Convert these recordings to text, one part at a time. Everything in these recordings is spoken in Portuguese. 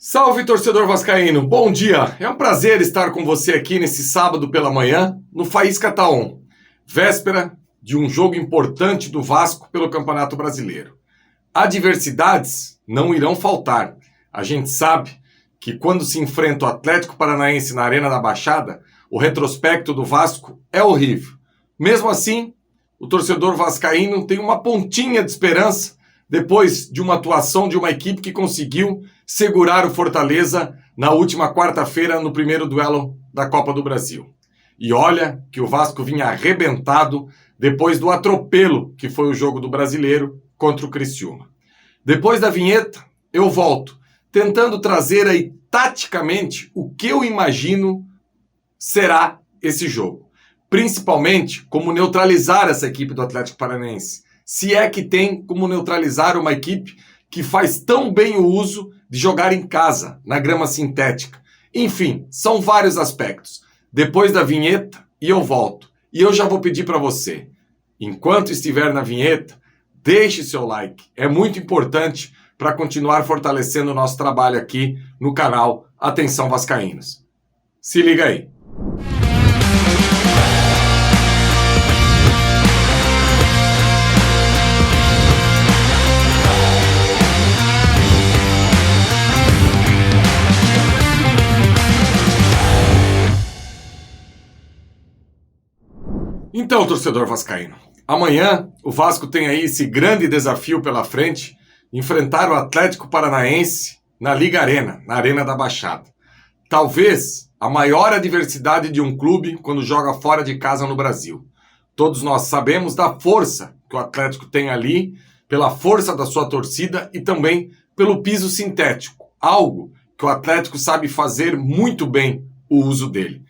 Salve, torcedor vascaíno! Bom dia! É um prazer estar com você aqui nesse sábado pela manhã no Faísca Tá On, véspera de um jogo importante do Vasco pelo Campeonato Brasileiro. Adversidades não irão faltar. A gente sabe que quando se enfrenta o Atlético Paranaense na Arena da Baixada, o retrospecto do Vasco é horrível. Mesmo assim, o torcedor vascaíno tem uma pontinha de esperança depois de uma atuação de uma equipe que conseguiu segurar o Fortaleza na última quarta-feira no primeiro duelo da Copa do Brasil. E olha que o Vasco vinha arrebentado depois do atropelo que foi o jogo do Brasileiro contra o Criciúma. Depois da vinheta, eu volto, tentando trazer aí taticamente o que eu imagino será esse jogo. Principalmente como neutralizar essa equipe do Atlético Paranaense. Se é que tem como neutralizar uma equipe que faz tão bem o uso de jogar em casa, na grama sintética. Enfim, são vários aspectos. Depois da vinheta, eu volto. E eu já vou pedir para você, enquanto estiver na vinheta, deixe seu like. É muito importante para continuar fortalecendo o nosso trabalho aqui no canal Atenção Vascaínos. Se liga aí. Então, torcedor vascaíno, amanhã o Vasco tem aí esse grande desafio pela frente, enfrentar o Atlético Paranaense na Liga Arena, na Arena da Baixada. Talvez a maior adversidade de um clube quando joga fora de casa no Brasil. Todos nós sabemos da força que o Atlético tem ali, pela força da sua torcida e também pelo piso sintético, algo que o Atlético sabe fazer muito bem o uso dele.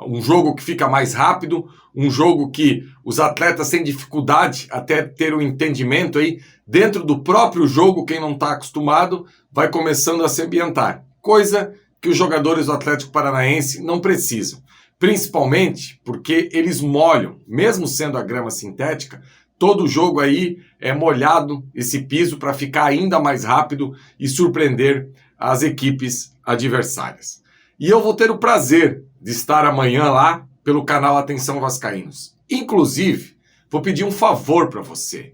Um jogo que fica mais rápido, um jogo que os atletas têm dificuldade até ter um entendimento aí. Dentro do próprio jogo, quem não está acostumado vai começando a se ambientar. Coisa que os jogadores do Atlético Paranaense não precisam. Principalmente porque eles molham, mesmo sendo a grama sintética, todo jogo aí é molhado esse piso para ficar ainda mais rápido e surpreender as equipes adversárias. E eu vou ter o prazer de estar amanhã lá pelo canal Atenção Vascaínos. Inclusive, vou pedir um favor para você.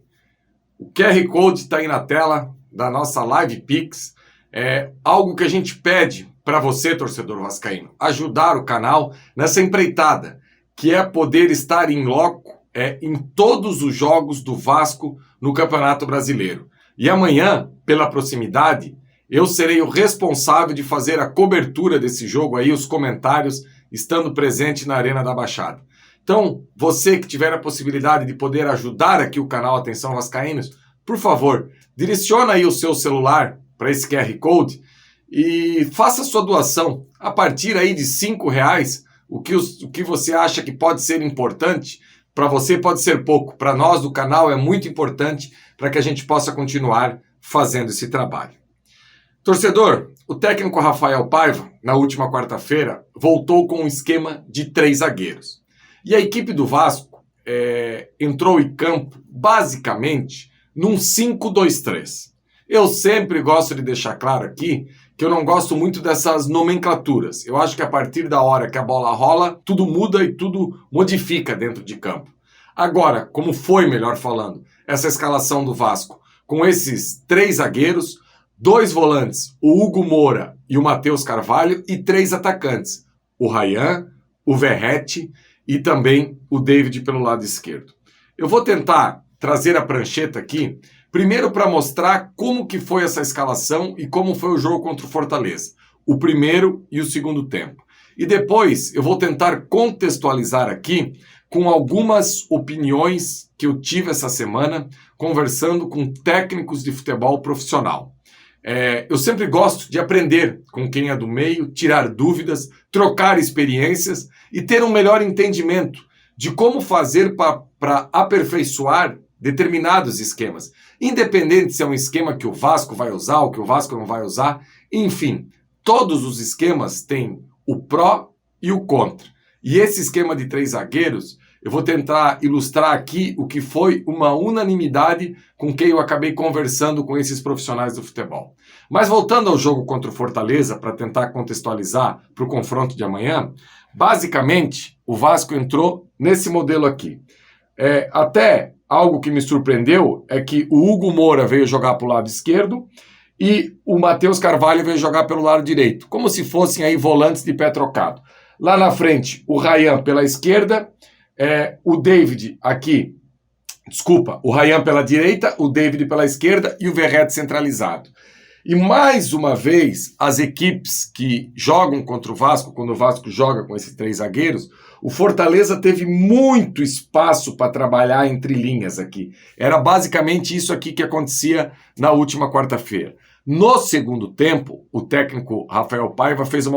O QR Code está aí na tela da nossa Live Pix. É algo que a gente pede para você, torcedor vascaíno, ajudar o canal nessa empreitada, que é poder estar em loco em todos os jogos do Vasco no Campeonato Brasileiro. E amanhã, pela proximidade, eu serei o responsável de fazer a cobertura desse jogo aí, os comentários, estando presente na Arena da Baixada. Então, você que tiver a possibilidade de poder ajudar aqui o canal Atenção Vascaínos, por favor, direciona aí o seu celular para esse QR Code e faça sua doação. A partir aí de R$5, o que você acha que pode ser importante, para você pode ser pouco. Para nós do canal é muito importante para que a gente possa continuar fazendo esse trabalho. Torcedor, o técnico Rafael Paiva, na última quarta-feira, voltou com um esquema de 3 zagueiros. E a equipe do Vasco entrou em campo, basicamente, num 5-2-3. Eu sempre gosto de deixar claro aqui que eu não gosto muito dessas nomenclaturas. Eu acho que a partir da hora que a bola rola, tudo muda e tudo modifica dentro de campo. Agora, como foi, melhor falando, essa escalação do Vasco, com esses 3 zagueiros, 2 volantes, o Hugo Moura e o Matheus Carvalho, e 3 atacantes, o Ryan, o Verratti e também o David pelo lado esquerdo. Eu vou tentar trazer a prancheta aqui, primeiro para mostrar como que foi essa escalação e como foi o jogo contra o Fortaleza, o primeiro e o segundo tempo. E depois eu vou tentar contextualizar aqui com algumas opiniões que eu tive essa semana conversando com técnicos de futebol profissional. Eu sempre gosto de aprender com quem é do meio, tirar dúvidas, trocar experiências e ter um melhor entendimento de como fazer para aperfeiçoar determinados esquemas. Independente se é um esquema que o Vasco vai usar ou que o Vasco não vai usar, enfim, todos os esquemas têm o pró e o contra. E esse esquema de 3 zagueiros, eu vou tentar ilustrar aqui o que foi uma unanimidade com quem eu acabei conversando com esses profissionais do futebol. Mas voltando ao jogo contra o Fortaleza, para tentar contextualizar para o confronto de amanhã, basicamente o Vasco entrou nesse modelo aqui. Até algo que me surpreendeu é que o Hugo Moura veio jogar para o lado esquerdo e o Matheus Carvalho veio jogar pelo lado direito, como se fossem aí volantes de pé trocado. Lá na frente, o Ryan pela esquerda, o David aqui, o Ryan pela direita, o David pela esquerda e o Verratti centralizado. E mais uma vez, as equipes que jogam contra o Vasco, quando o Vasco joga com esses 3 zagueiros, o Fortaleza teve muito espaço para trabalhar entre linhas aqui. Era basicamente isso aqui que acontecia na última quarta-feira. No segundo tempo, o técnico Rafael Paiva fez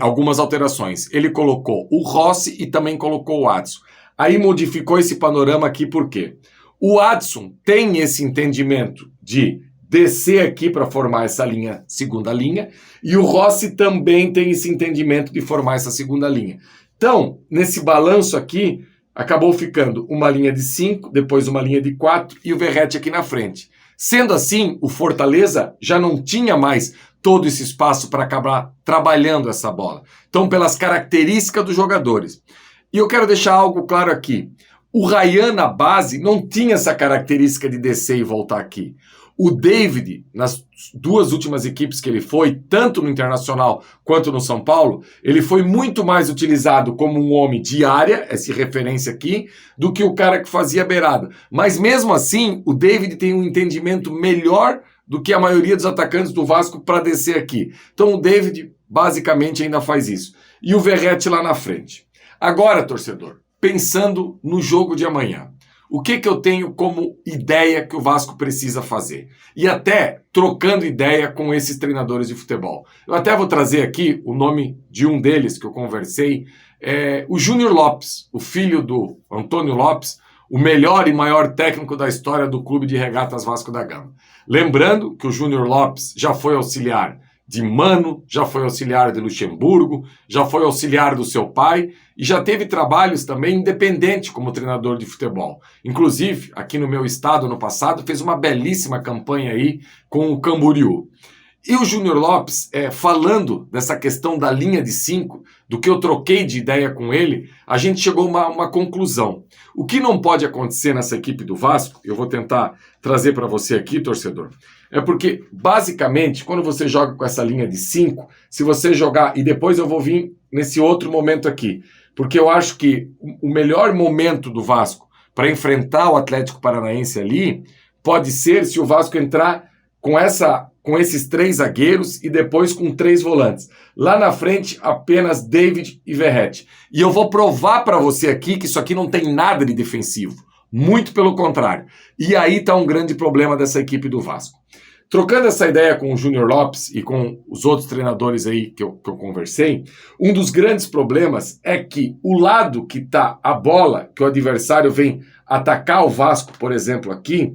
algumas alterações. Ele colocou o Rossi e também colocou o Adson. Aí modificou esse panorama aqui por quê? O Adson tem esse entendimento de descer aqui para formar essa segunda linha, e o Rossi também tem esse entendimento de formar essa segunda linha. Então, nesse balanço aqui, acabou ficando uma linha de 5, depois uma linha de 4 e o Verratti aqui na frente. Sendo assim, o Fortaleza já não tinha mais todo esse espaço para acabar trabalhando essa bola. Então, pelas características dos jogadores. E eu quero deixar algo claro aqui. O Ryan, na base, não tinha essa característica de descer e voltar aqui. O David, nas 2 últimas equipes que ele foi, tanto no Internacional quanto no São Paulo, ele foi muito mais utilizado como um homem de área, essa referência aqui, do que o cara que fazia beirada. Mas mesmo assim, o David tem um entendimento melhor do que a maioria dos atacantes do Vasco para descer aqui. Então o David basicamente ainda faz isso. E o Verratti lá na frente. Agora, torcedor, pensando no jogo de amanhã, o que eu tenho como ideia que o Vasco precisa fazer? E até trocando ideia com esses treinadores de futebol. Eu até vou trazer aqui o nome de um deles que eu conversei, o Júnior Lopes, o filho do Antônio Lopes, o melhor e maior técnico da história do Clube de Regatas Vasco da Gama. Lembrando que o Júnior Lopes já foi auxiliar de Mano, já foi auxiliar de Luxemburgo, já foi auxiliar do seu pai e já teve trabalhos também independente como treinador de futebol. Inclusive, aqui no meu estado, no passado, fez uma belíssima campanha aí com o Camboriú. E o Júnior Lopes, falando dessa questão da linha de 5, do que eu troquei de ideia com ele, a gente chegou a uma conclusão. O que não pode acontecer nessa equipe do Vasco, eu vou tentar trazer para você aqui, torcedor, é porque, basicamente, quando você joga com essa linha de 5, se você jogar, e depois eu vou vir nesse outro momento aqui, porque eu acho que o melhor momento do Vasco para enfrentar o Atlético Paranaense ali, pode ser se o Vasco entrar com esses 3 zagueiros e depois com 3 volantes. Lá na frente, apenas David e Verratti. E eu vou provar para você aqui que isso aqui não tem nada de defensivo. Muito pelo contrário. E aí está um grande problema dessa equipe do Vasco. Trocando essa ideia com o Júnior Lopes e com os outros treinadores aí que eu conversei, um dos grandes problemas é que o lado que está a bola, que o adversário vem atacar o Vasco, por exemplo, aqui,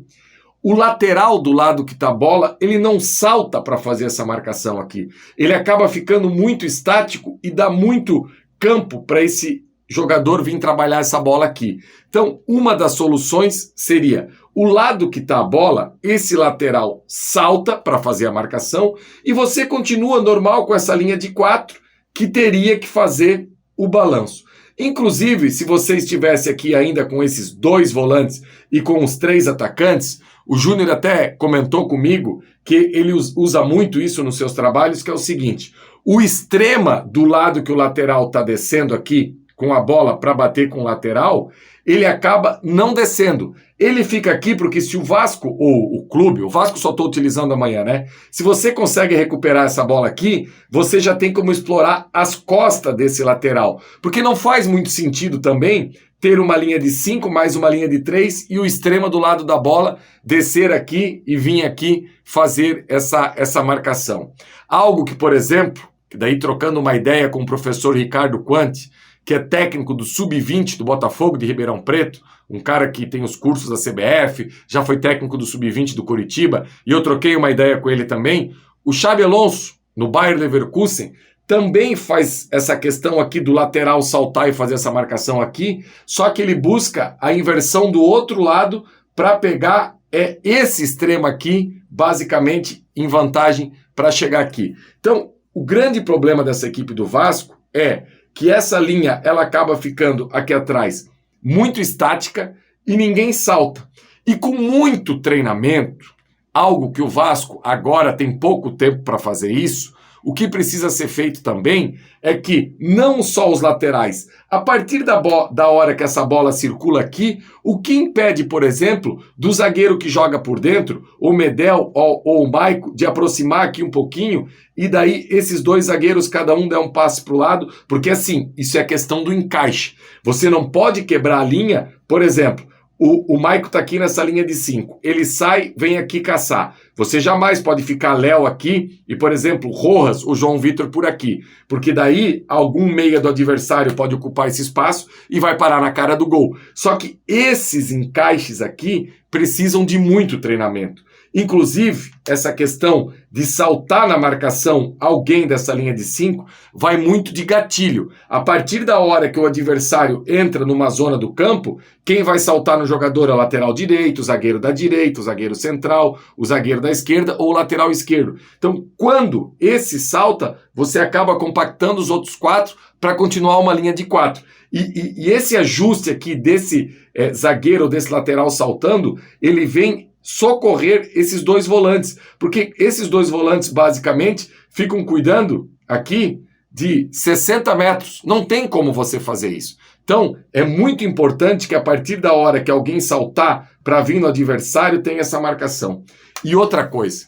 o lateral do lado que está a bola, ele não salta para fazer essa marcação aqui. Ele acaba ficando muito estático e dá muito campo para esse jogador vir trabalhar essa bola aqui. Então, uma das soluções seria o lado que está a bola, esse lateral salta para fazer a marcação e você continua normal com essa linha de 4 que teria que fazer o balanço. Inclusive, se você estivesse aqui ainda com esses 2 volantes e com os 3 atacantes, o Júnior até comentou comigo que ele usa muito isso nos seus trabalhos, que é o seguinte: o extrema do lado que o lateral está descendo aqui com a bola para bater com o lateral, ele acaba não descendo. Ele fica aqui porque se o Vasco, ou o clube, o Vasco só estou utilizando amanhã, né? Se você consegue recuperar essa bola aqui, você já tem como explorar as costas desse lateral. Porque não faz muito sentido também ter uma linha de 5 mais uma linha de 3 e o extrema do lado da bola descer aqui e vir aqui fazer essa marcação. Algo que, por exemplo, daí trocando uma ideia com o professor Ricardo Quanti, que é técnico do Sub-20 do Botafogo de Ribeirão Preto, um cara que tem os cursos da CBF, já foi técnico do Sub-20 do Coritiba, e eu troquei uma ideia com ele também. O Xabi Alonso, no Bayer Leverkusen, também faz essa questão aqui do lateral saltar e fazer essa marcação aqui, só que ele busca a inversão do outro lado para pegar esse extremo aqui, basicamente em vantagem para chegar aqui. Então, o grande problema dessa equipe do Vasco é que essa linha ela acaba ficando aqui atrás muito estática e ninguém salta. E com muito treinamento, algo que o Vasco agora tem pouco tempo para fazer isso, o que precisa ser feito também é que não só os laterais, a partir da hora que essa bola circula aqui, o que impede, por exemplo, do zagueiro que joga por dentro, o Medel ou o Maico, de aproximar aqui um pouquinho e daí esses dois zagueiros, cada um der um passe para o lado, porque assim, isso é questão do encaixe. Você não pode quebrar a linha, por exemplo, o Maico tá aqui nessa linha de 5. Ele sai, vem aqui caçar. Você jamais pode ficar Léo aqui e, por exemplo, Rojas ou João Vitor por aqui. Porque daí algum meia do adversário pode ocupar esse espaço e vai parar na cara do gol. Só que esses encaixes aqui precisam de muito treinamento. Inclusive, essa questão de saltar na marcação alguém dessa linha de 5 vai muito de gatilho. A partir da hora que o adversário entra numa zona do campo, quem vai saltar no jogador é o lateral direito, o zagueiro da direita, o zagueiro central, o zagueiro da esquerda ou o lateral esquerdo. Então, quando esse salta, você acaba compactando os outros 4 para continuar uma linha de 4. E esse ajuste aqui desse zagueiro ou desse lateral saltando, ele vem socorrer esses dois volantes, porque esses dois volantes basicamente ficam cuidando aqui de 60 metros, não tem como você fazer isso. Então é muito importante que a partir da hora que alguém saltar para vir no adversário tenha essa marcação. E outra coisa,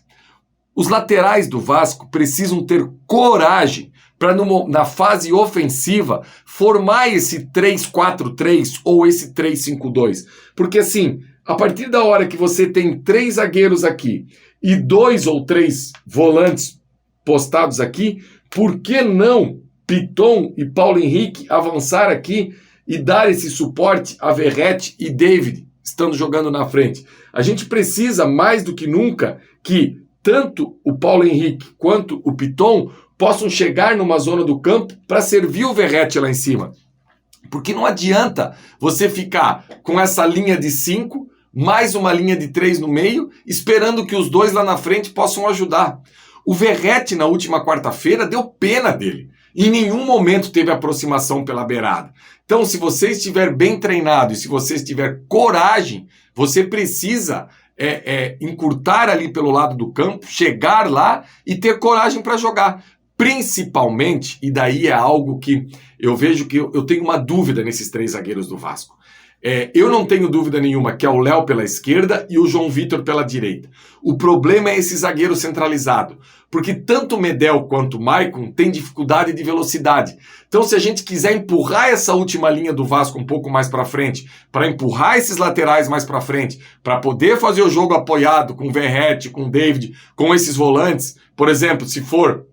os laterais do Vasco precisam ter coragem para na fase ofensiva formar esse 3-4-3 ou esse 3-5-2, porque assim, a partir da hora que você tem 3 zagueiros aqui e 2 ou 3 volantes postados aqui, por que não Piton e Paulo Henrique avançar aqui e dar esse suporte a Verratti e David estando jogando na frente? A gente precisa mais do que nunca que tanto o Paulo Henrique quanto o Piton possam chegar numa zona do campo para servir o Verratti lá em cima. Porque não adianta você ficar com essa linha de 5 mais uma linha de 3 no meio, esperando que os dois lá na frente possam ajudar. O Verratti, na última quarta-feira, deu pena dele. Em nenhum momento teve aproximação pela beirada. Então, se você estiver bem treinado e se você tiver coragem, você precisa encurtar ali pelo lado do campo, chegar lá e ter coragem para jogar. Principalmente, e daí é algo que eu vejo que eu tenho uma dúvida nesses 3 zagueiros do Vasco. Eu não tenho dúvida nenhuma que é o Léo pela esquerda e o João Vitor pela direita. O problema é esse zagueiro centralizado, porque tanto o Medel quanto o Maicon têm dificuldade de velocidade. Então, se a gente quiser empurrar essa última linha do Vasco um pouco mais para frente, para empurrar esses laterais mais para frente, para poder fazer o jogo apoiado com o Verratti, com o David, com esses volantes, por exemplo, se for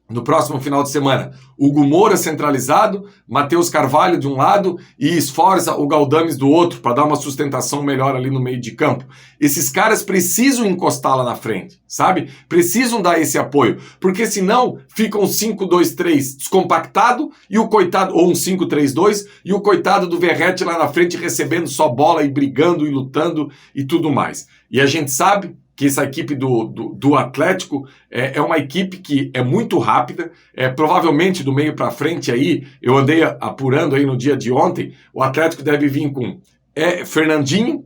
no próximo final de semana, Hugo Moura centralizado, Matheus Carvalho de um lado e Sforza o Galdames do outro, para dar uma sustentação melhor ali no meio de campo. Esses caras precisam encostar lá na frente, sabe? Precisam dar esse apoio, porque senão fica um 5-2-3 descompactado e o coitado, ou um 5-3-2, e o coitado do Verratti lá na frente recebendo só bola e brigando e lutando e tudo mais. E a gente sabe que essa equipe do Atlético é uma equipe que é muito rápida, provavelmente do meio para frente aí, eu andei apurando aí no dia de ontem, o Atlético deve vir com Fernandinho,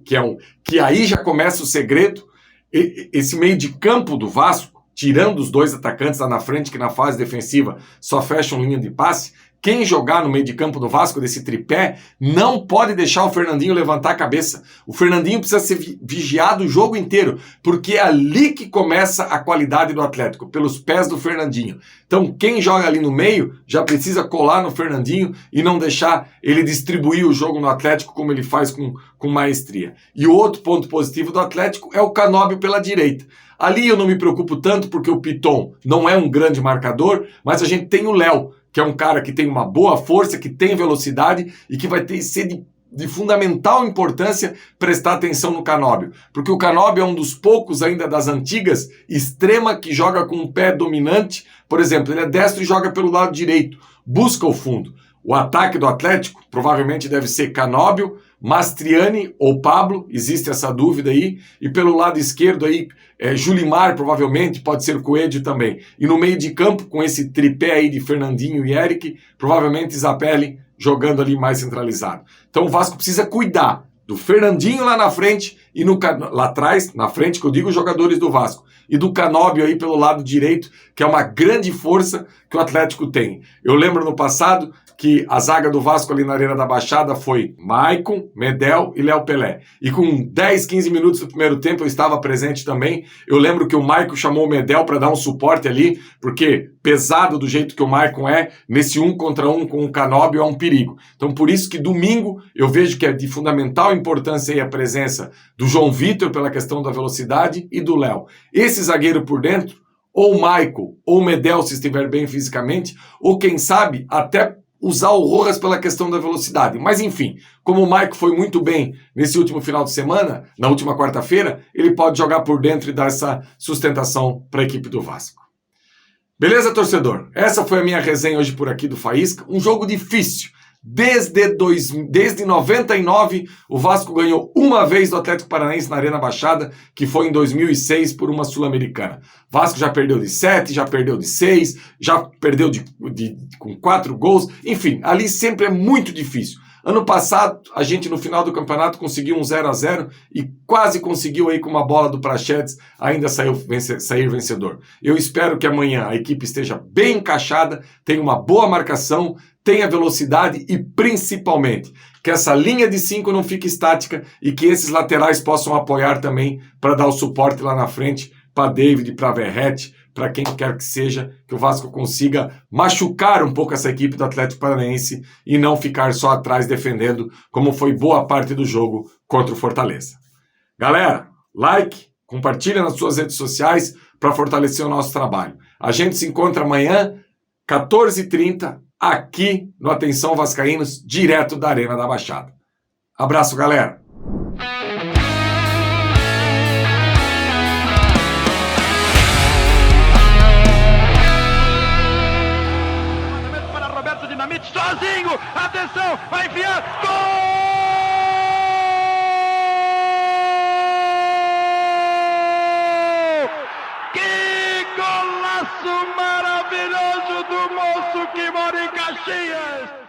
que aí já começa o segredo, esse meio de campo do Vasco, tirando os 2 atacantes lá na frente, que na fase defensiva só fecham linha de passe, quem jogar no meio de campo do Vasco, desse tripé, não pode deixar o Fernandinho levantar a cabeça. O Fernandinho precisa ser vigiado o jogo inteiro, porque é ali que começa a qualidade do Atlético, pelos pés do Fernandinho. Então, quem joga ali no meio já precisa colar no Fernandinho e não deixar ele distribuir o jogo no Atlético como ele faz com maestria. E o outro ponto positivo do Atlético é o Canóbio pela direita. Ali eu não me preocupo tanto porque o Piton não é um grande marcador, mas a gente tem o Léo, que é um cara que tem uma boa força, que tem velocidade e que vai ser de de fundamental importância prestar atenção no Canóbio, porque o Canóbio é um dos poucos ainda das antigas, extrema, que joga com um pé dominante. Por exemplo, ele é destro e joga pelo lado direito, busca o fundo. O ataque do Atlético provavelmente deve ser Canóbio, Mastriani ou Pablo, existe essa dúvida aí, e pelo lado esquerdo aí, Julimar provavelmente, pode ser Coelho também. E no meio de campo, com esse tripé aí de Fernandinho e Eric, provavelmente Zapelli jogando ali mais centralizado. Então o Vasco precisa cuidar do Fernandinho lá na frente e lá atrás, na frente, que eu digo os jogadores do Vasco, e do Canóbio aí pelo lado direito, que é uma grande força que o Atlético tem. Eu lembro no passado que a zaga do Vasco ali na Arena da Baixada foi Maicon, Medel e Léo Pelé. E com 10, 15 minutos do primeiro tempo eu estava presente também. Eu lembro que o Maicon chamou o Medel para dar um suporte ali, porque pesado do jeito que o Maicon é, nesse 1 contra 1 com o Canóbio é um perigo. Então por isso que domingo eu vejo que é de fundamental importância aí a presença do João Vitor pela questão da velocidade e do Léo. Esse zagueiro por dentro, ou o Maicon, ou o Medel se estiver bem fisicamente, ou quem sabe até usar o Rojas pela questão da velocidade. Mas enfim, como o Maicon foi muito bem nesse último final de semana, na última quarta-feira, ele pode jogar por dentro e dar essa sustentação para a equipe do Vasco. Beleza, torcedor? Essa foi a minha resenha hoje por aqui do Faísca. Um jogo difícil. Desde 99, o Vasco ganhou uma vez do Atlético Paranaense na Arena Baixada, que foi em 2006 por uma Sul-Americana. Vasco já perdeu de 7, já perdeu de 6, já perdeu com 4 gols. Enfim, ali sempre é muito difícil. Ano passado, a gente no final do campeonato conseguiu um 0-0 e quase conseguiu aí com uma bola do Prachedes ainda sair vencedor. Eu espero que amanhã a equipe esteja bem encaixada, tenha uma boa marcação, tenha velocidade e principalmente que essa linha de 5 não fique estática e que esses laterais possam apoiar também para dar o suporte lá na frente para David, para Verratti, para quem quer que seja, que o Vasco consiga machucar um pouco essa equipe do Atlético Paranaense e não ficar só atrás defendendo, como foi boa parte do jogo contra o Fortaleza. Galera, like, compartilha nas suas redes sociais para fortalecer o nosso trabalho. A gente se encontra amanhã, 14h30, aqui no Atenção Vascaínos, direto da Arena da Baixada. Abraço, galera! Sozinho, atenção, vai enfiar, gol! Que golaço maravilhoso do moço que mora em Caxias!